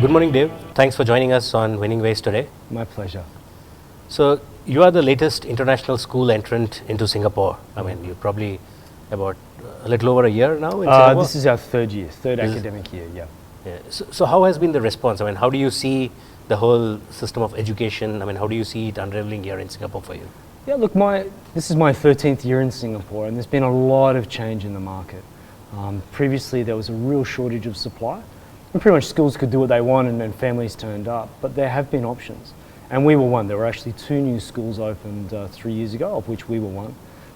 Good morning, Dave. Thanks for joining us on Winning Ways today. My pleasure. So, you are the latest international school entrant into Singapore. I mean, you're probably about a little over a year now in Singapore? This is our third academic year, yeah. So, how has been the response? I mean, how do you see the whole system of education? I mean, how do you see it unraveling here in Singapore for you? Yeah, look, this is my 13th year in Singapore, and there's been a lot of change in the market. Previously, there was a real shortage of supply, and pretty much schools could do what they want and families turned up, but there have been options. And we were one. There were actually 2 new schools opened 3 years ago, of which we were one.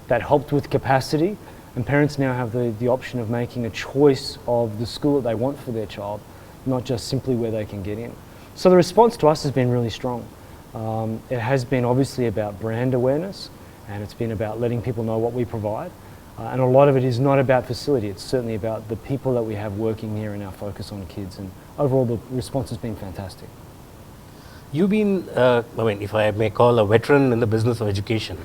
That helped with capacity, and parents now have the option of making a choice of the school that they want for their child, not just simply where they can get in. So the response to us has been really strong. It has been obviously about brand awareness, and it's been about letting people know what we provide. And a lot of it is not about facility, it's certainly about the people that we have working here and our focus on kids, and overall the response has been fantastic. You've been, if I may call, a veteran in the business of education.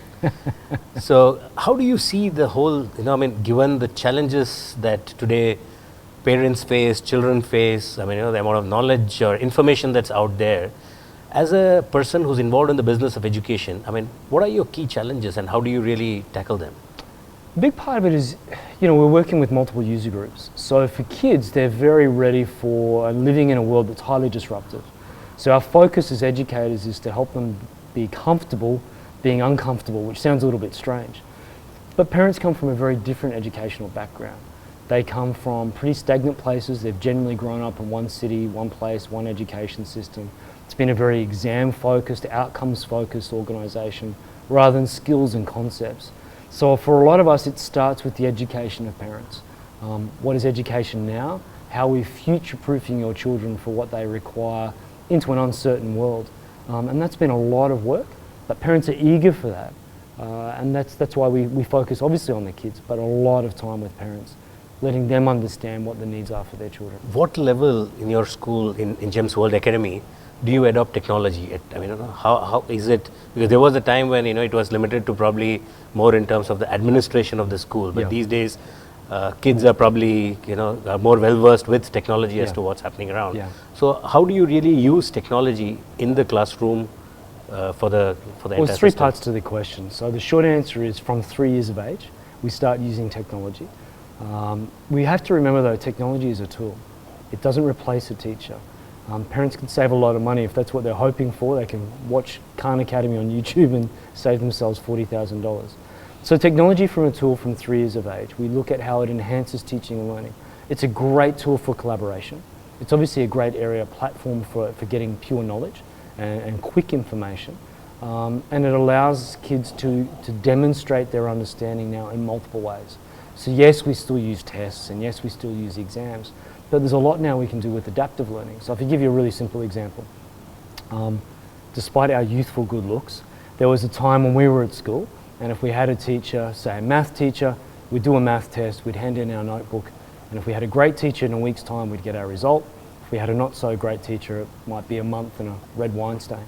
So how do you see the whole, given the challenges that today parents face, children face, the amount of knowledge or information that's out there, as a person who's involved in the business of education, what are your key challenges and how do you really tackle them? A big part of it is, we're working with multiple user groups. So for kids, they're very ready for living in a world that's highly disruptive. So our focus as educators is to help them be comfortable being uncomfortable, which sounds a little bit strange. But parents come from a very different educational background. They come from pretty stagnant places. They've generally grown up in one city, one place, one education system. It's been a very exam-focused, outcomes-focused organisation rather than skills and concepts. So for a lot of us, it starts with the education of parents. What is education now? How are we future-proofing your children for what they require into an uncertain world? And that's been a lot of work, but parents are eager for that. And that's why we focus obviously on the kids, but a lot of time with parents, letting them understand what the needs are for their children. What level in your school, in GEMS World Academy, do you adopt technology at? How is it? Because there was a time when it was limited to probably more in terms of the administration of the school, but these days kids are probably are more well versed with technology as to what's happening around. So how do you really use technology in the classroom for the Well, there's 3 parts to the question. So the short answer is from 3 years of age we start using technology. We have to remember though, technology is a tool. It doesn't replace a teacher. Parents can save a lot of money if that's what they're hoping for. They can watch Khan Academy on YouTube and save themselves $40,000. So technology from a tool from 3 years of age, we look at how it enhances teaching and learning. It's a great tool for collaboration. It's obviously a great area, platform for getting pure knowledge and quick information. And it allows kids to demonstrate their understanding now in multiple ways. So yes, we still use tests, and yes, we still use exams, but there's a lot now we can do with adaptive learning. So if I give you a really simple example, despite our youthful good looks, there was a time when we were at school, and if we had a teacher, say a math teacher, we'd do a math test, we'd hand in our notebook, and if we had a great teacher in a week's time, we'd get our result. If we had a not so great teacher, it might be a month and a red wine stain.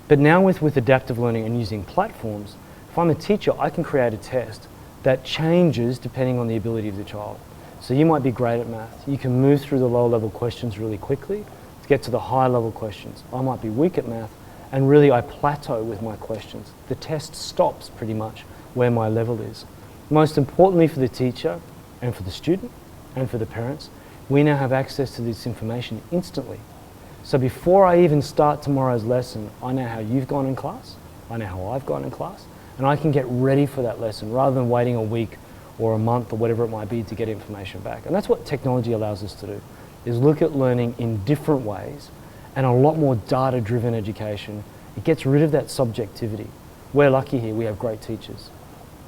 But now with adaptive learning and using platforms, if I'm a teacher, I can create a test that changes depending on the ability of the child. So you might be great at math. You can move through the lower level questions really quickly to get to the higher level questions. I might be weak at math, and really I plateau with my questions. The test stops pretty much where my level is. Most importantly for the teacher and for the student and for the parents, we now have access to this information instantly. So before I even start tomorrow's lesson, I know how you've gone in class, I know how I've gone in class, and I can get ready for that lesson rather than waiting a week or a month or whatever it might be to get information back. And that's what technology allows us to do, is look at learning in different ways and a lot more data-driven education. It gets rid of that subjectivity. We're lucky here, we have great teachers.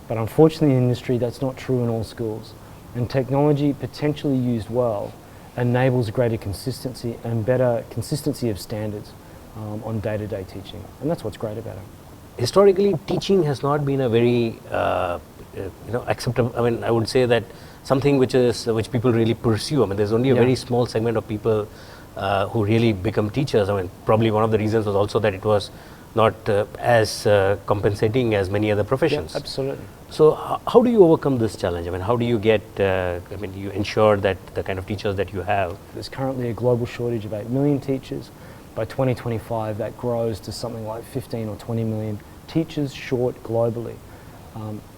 But unfortunately in the industry, that's not true in all schools. And technology, potentially used well, enables greater consistency and better consistency of standards on day-to-day teaching. And that's what's great about it. Historically, teaching has not been a very acceptable. I would say that something which people really pursue. There's only a very small segment of people who really become teachers. Probably one of the reasons was also that it was not as compensating as many other professions. Yeah, absolutely. So how do you overcome this challenge? I mean, how do you get, you ensure that the kind of teachers that you have? There's currently a global shortage of 8 million teachers. By 2025, that grows to something like 15 or 20 million teachers short globally.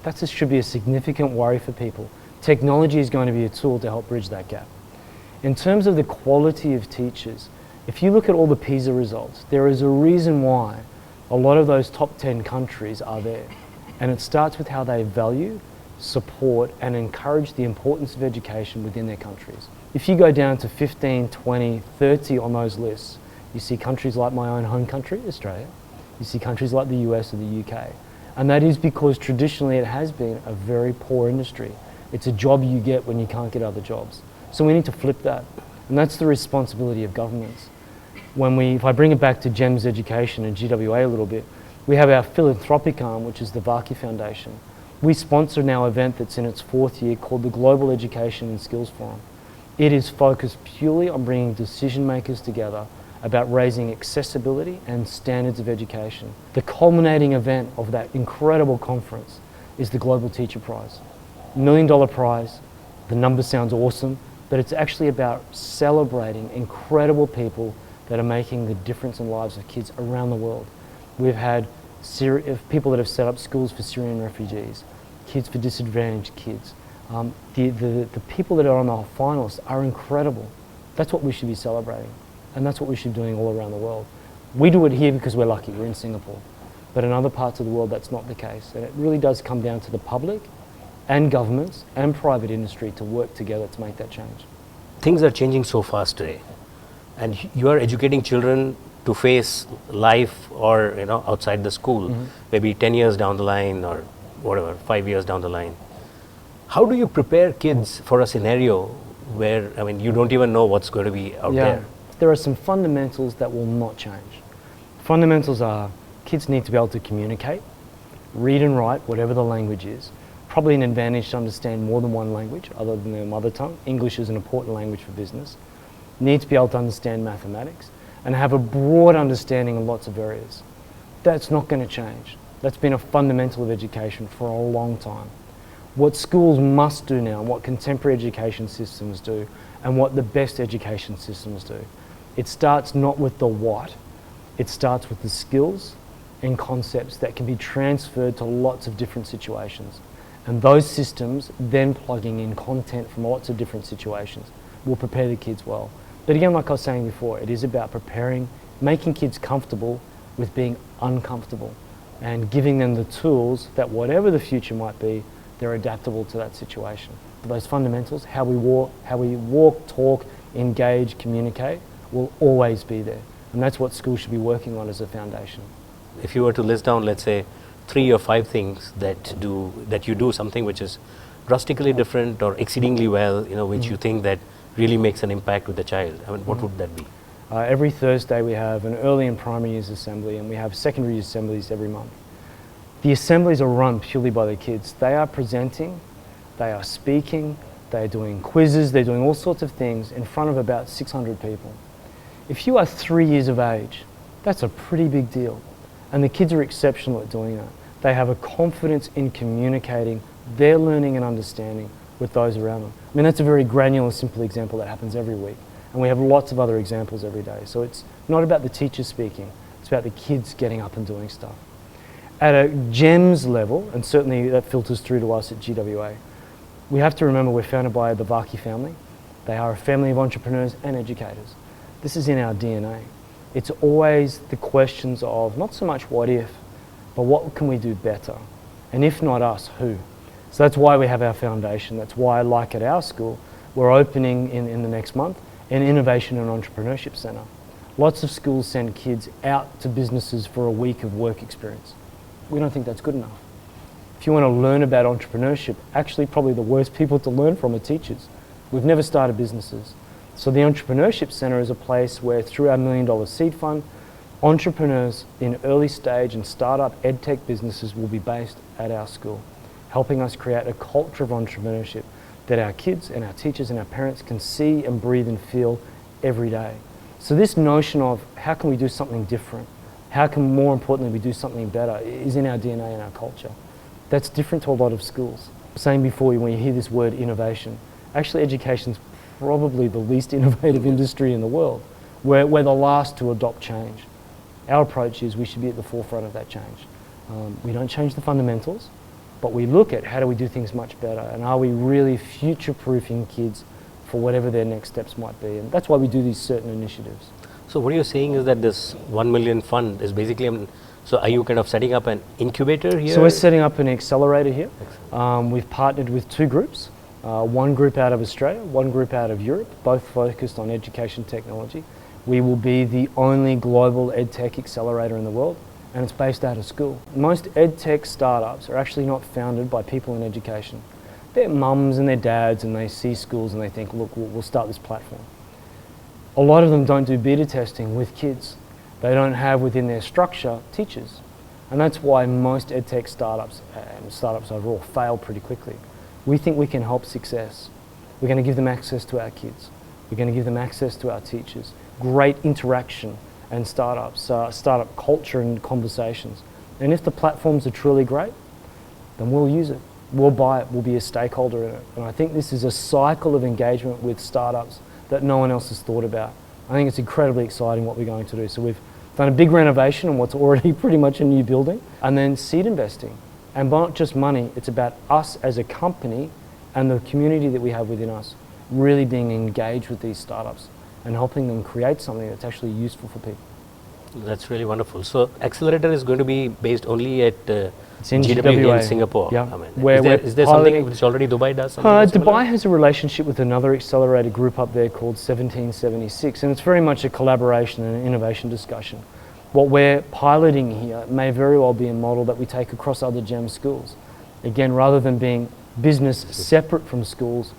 That should be a significant worry for people. Technology is going to be a tool to help bridge that gap. In terms of the quality of teachers, if you look at all the PISA results, there is a reason why a lot of those top 10 countries are there. And it starts with how they value, support, and encourage the importance of education within their countries. If you go down to 15, 20, 30 on those lists, you see countries like my own home country, Australia. You see countries like the US or the UK. And that is because traditionally it has been a very poor industry. It's a job you get when you can't get other jobs. So we need to flip that. And that's the responsibility of governments. If I bring it back to GEMS education and GWA a little bit, we have our philanthropic arm, which is the Vaki Foundation. We sponsor now an event that's in its 4th year called the Global Education and Skills Forum. It is focused purely on bringing decision makers together about raising accessibility and standards of education. The culminating event of that incredible conference is the Global Teacher Prize. $1 million prize, the number sounds awesome, but it's actually about celebrating incredible people that are making the difference in lives of kids around the world. We've had people that have set up schools for Syrian refugees, kids for disadvantaged kids. The people that are on the finalists are incredible. That's what we should be celebrating. And that's what we should be doing all around the world. We do it here because we're lucky, we're in Singapore. But in other parts of the world, that's not the case. And it really does come down to the public and governments and private industry to work together to make that change. Things are changing so fast today. And you are educating children to face life or outside the school, maybe 10 years down the line or whatever, 5 years down the line. How do you prepare kids for a scenario where you don't even know what's going to be out there? There are some fundamentals that will not change. Fundamentals are kids need to be able to communicate, read and write, whatever the language is. Probably an advantage to understand more than one language other than their mother tongue. English is an important language for business. Need to be able to understand mathematics and have a broad understanding in lots of areas. That's not going to change. That's been a fundamental of education for a long time. What schools must do now, and what contemporary education systems do, and what the best education systems do, it starts not with the what, it starts with the skills and concepts that can be transferred to lots of different situations. And those systems then plugging in content from lots of different situations will prepare the kids well. But again, like I was saying before, it is about making kids comfortable with being uncomfortable and giving them the tools that whatever the future might be, they're adaptable to that situation. But those fundamentals, how we walk, talk, engage, communicate, will always be there. And that's what schools should be working on as a foundation. If you were to list down, let's say, 3 or 5 things that you do something which is drastically different or exceedingly well, which you think that really makes an impact with the child, what would that be? Every Thursday we have an early and primary years assembly, and we have secondary years assemblies every month. The assemblies are run purely by the kids. They are presenting, they are speaking, they are doing quizzes, they're doing all sorts of things in front of about 600 people. If you are 3 years of age, that's a pretty big deal. And the kids are exceptional at doing that. They have a confidence in communicating their learning and understanding with those around them. That's a very granular, simple example that happens every week. And we have lots of other examples every day. So it's not about the teacher speaking, it's about the kids getting up and doing stuff. At a GEMS level, and certainly that filters through to us at GWA, we have to remember we're founded by the Vaki family. They are a family of entrepreneurs and educators. This is in our DNA. It's always the questions of not so much what if, but what can we do better? And if not us, who? So that's why we have our foundation. That's why, like at our school, we're opening in the next month an Innovation and Entrepreneurship Center. Lots of schools send kids out to businesses for a week of work experience. We don't think that's good enough. If you want to learn about entrepreneurship, actually probably the worst people to learn from are teachers. We've never started businesses. So the Entrepreneurship Center is a place where, through our $1 million seed fund, entrepreneurs in early stage and startup edtech businesses will be based at our school, helping us create a culture of entrepreneurship that our kids and our teachers and our parents can see and breathe and feel every day. So this notion of how can we do something different, How can, more importantly, we do something better is in our DNA and our culture. That's different to a lot of schools. Saying before, when you hear this word innovation, actually education's probably the least innovative industry in the world. We're the last to adopt change. Our approach is we should be at the forefront of that change. We don't change the fundamentals, but we look at how do we do things much better, and are we really future-proofing kids for whatever their next steps might be. And that's why we do these certain initiatives. So what you're saying is that this 1 million fund is basically, so are you kind of setting up an incubator here? So we're setting up an accelerator here. We've partnered with 2 groups, one group out of Australia, one group out of Europe, both focused on education technology. We will be the only global EdTech accelerator in the world, and it's based out of school. Most EdTech startups are actually not founded by people in education. They're mums and their dads, and they see schools and they think, look, we'll start this platform. A lot of them don't do beta testing with kids. They don't have within their structure teachers. And that's why most EdTech startups, and startups overall, fail pretty quickly. We think we can help success. We're going to give them access to our kids. We're going to give them access to our teachers. Great interaction and startups, startup culture and conversations. And if the platforms are truly great, then we'll use it. We'll buy it. We'll be a stakeholder in it. And I think this is a cycle of engagement with startups that no one else has thought about. I think it's incredibly exciting what we're going to do. So we've done a big renovation on what's already pretty much a new building, and then seed investing. And not just money, it's about us as a company and the community that we have within us really being engaged with these startups and helping them create something that's actually useful for people. That's really wonderful. So accelerator is going to be based only at It's in GWA in Singapore. Yeah. I mean, is there something which already Dubai does? Dubai has a relationship with another accelerator group up there called 1776, and it's very much a collaboration and an innovation discussion. What we're piloting here may very well be a model that we take across other GEM schools. Again, rather than being business separate from schools,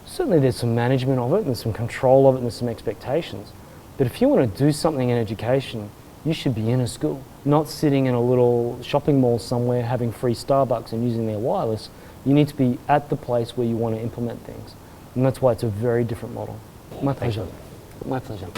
certainly there's some management of it and there's some control of it and there's some expectations. But if you want to do something in education, you should be in a school, not sitting in a little shopping mall somewhere having free Starbucks and using their wireless. You need to be at the place where you want to implement things. And that's why it's a very different model. My pleasure. My pleasure.